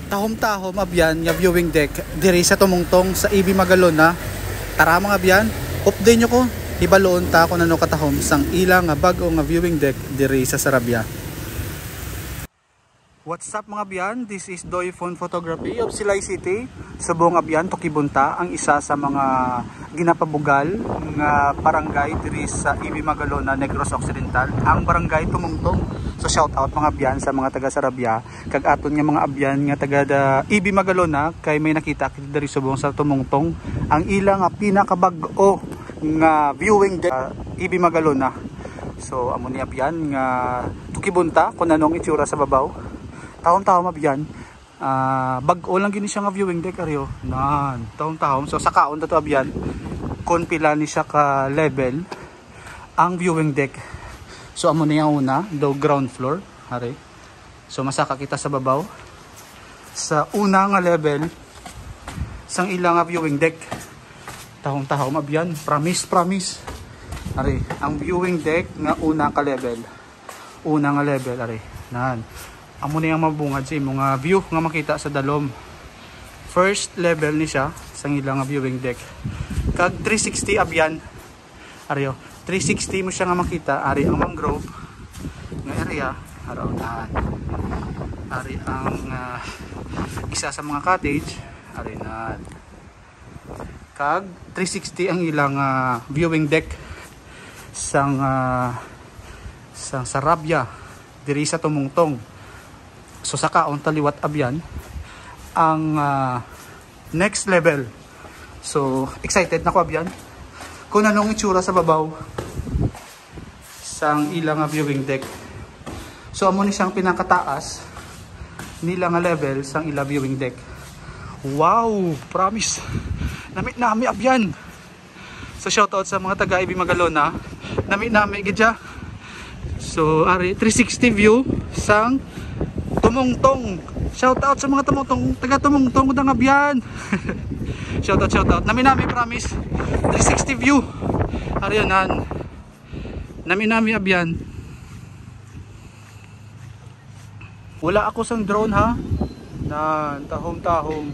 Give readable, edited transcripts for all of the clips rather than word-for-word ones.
tahom-tahom abyan nga viewing deck diri sa tumungtong sa EB Magalona. Tara mga abyan, update nyo ko ibaloon ta kung ano katahom sang ilang nga bag-o nga viewing deck diri sa Sarabia. What's up mga abyan? This is Doy Phone Photography of Silay City. Subong abyan Tukibunta, ang isa sa mga ginapabugal nga barangay diri sa EB Magalona, Negros Occidental, ang barangay Tumungtong. So shout out mga abyan sa mga taga Sarabia, kag aton nga mga abyan nga taga EB Magalona, kay may nakita kita diri subong sa Tumungtong ang ilang nga pinakabag-o nga viewing deck EB Magalona. So amo ni abyan nga Tukibunta kung anong itsura sa babaw. Taon-taon mabyan, bag-o lang gini siya nga viewing deck aryo. Nan, taon-taon. So sa kaon dato abyan, kung pila ni siya ka level ang viewing deck. So amo na yung una, do ground floor, hari. So masaka kita sa babaw. Sa una nga level sang ilang nga viewing deck. Taon-taon mabyan, promise. Hari, ang viewing deck nga una ka level. Una nga level, hari. Nan. Amo na yung mabungad sa imong view nga makita sa dalom. First level ni siya sang ilang viewing deck. Kag 360 abyan. Aryo, 360 mo siya nga makita. Ari ang mangrove nga area. Araw na. Ari ang isa sa mga cottage. Ari na. Kag 360 ang ilang viewing deck sang Sarabia diri sa Tumungtong. So sa kaon taliwat abyan ang next level. So excited na ko abyan kung anong itsura sa babaw sang ilang viewing deck. So amo ni siyang pinakataas nila nga level sang ilang viewing deck. Wow, promise nami abyan. So shout out sa mga taga EB Magalona, nami gidya. So ari 360 view sang Tumungtong. Shout out sa mga Tumungtong, taga Tumungtong udang abyan. shout out. Nami promise 360 view. Ariyanan. Nami abyan. Wala ako sang drone ha. Na tahom.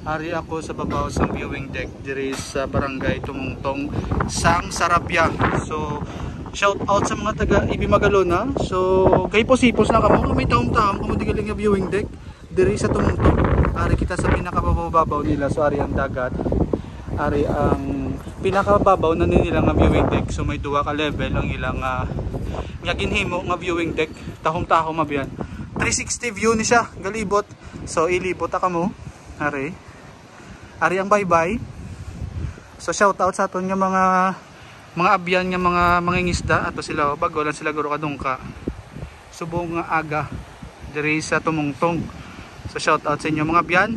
Ari ako sa babaw sang viewing deck diri sa barangay Tumungtong sang Sarabia. So shout out sa mga taga EB Magalona. So kay posipos na kamo may taom-taom kamo digaling nga viewing deck diri sa Tumungtong. Ari kita sa pinakababaw nila. So ari ang dagat. Ari ang pinakababaw na nila nga viewing deck. So may duha ka level ang ilang nga ginhimo nga viewing deck. Tahom-tahom abyan. 360 view ni siya, galibot. So ilibot ka mo. Ari ang bye-bye. So shout out sa aton nga mga abyan nga mga mangingisda ato sila bago lang sila guro kadungka subong nga aga diri sa Tumungtong. So shout out sa inyo mga abyan.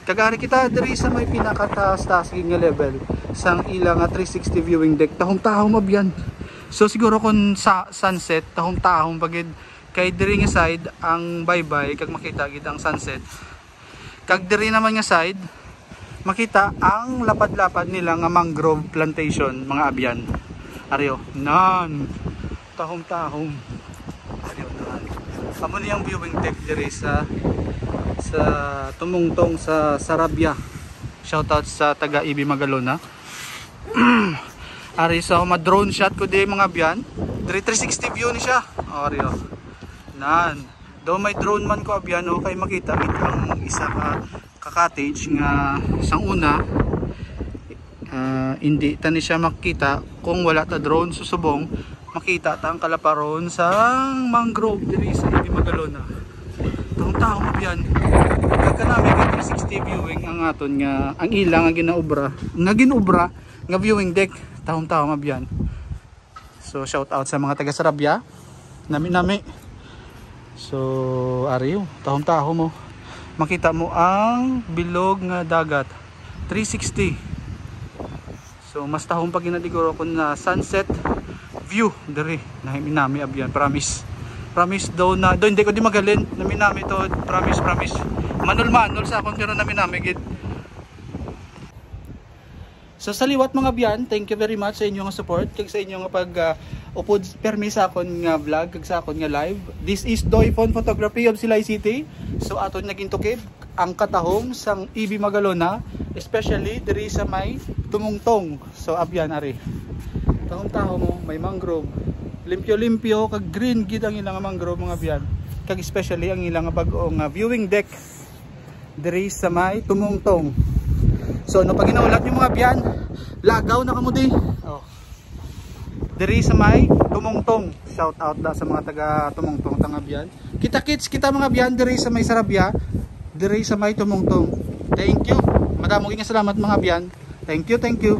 Kagari kita diri sa may pinakataas-taas nga level sang ilang 360 viewing deck. Tahom-tahom abyan. So siguro kung sa sunset tahom-tahom pagid kay diri nga side ang bye-bye kag makita gid ang sunset. Kag diri naman nga side makita ang lapad-lapad nila nga mangrove plantation mga abyan. Aryo, nan tahom-tahom. Aryo nan. Amo niyang viewing deck diri sa Tumungtong sa Sarabia. Shoutout sa taga EB Magalona. Ari sa drone shot ko di mga abyan. Diri 360 view ni siya. Aryo. Nan. Do may drone man ko abyan o kay makita ang isa ka cottage nga sang una hindi tani siya makita kung wala ta drone. Susubong makita ta ang kalaparon sa mangrove diri sa EB Magalona. Taong-taong abyan kanami ka 360 viewing ang aton nga ang ilang nga ginubra nga viewing deck. Taong-taong abyan. So shout out sa mga taga Sarabia, nami. So ariyo taong-taong mo makita mo ang bilog nga dagat 360. So mas tahong pag ginadiguro ko na sunset view diri nami abyan. Promise daw na do hindi ko di magalin nami to. Promise manul sa akong pero nami gid. So sa liwat mga abyan, thank you very much sa inyong support kag sa inyong pag upod permi sa akon nga vlog kag sa akon nga live. This is Doy Phone Photography of Silay City. So aton naging tukib ang katahom sang EB Magalona, especially diri sa may tumungtong. So abyan ari. Tahom-tahom mo may mangrove. Limpyo-limpyo kag green gid ang ilang mangrove mga abyan. Kag especially ang ilang bag-ong viewing deck diri sa may tumungtong. So no pag inaulat niyo mga abyan, lagaw na kamo di. Oh. Diri sa may tumungtong. Shout out da sa mga taga tumungtong tangabyan. Kita-kits kita mga abyan diri sa may Sarabia, diri sa may tumungtong. Thank you. Madamong salamat mga abyan. Thank you, thank you.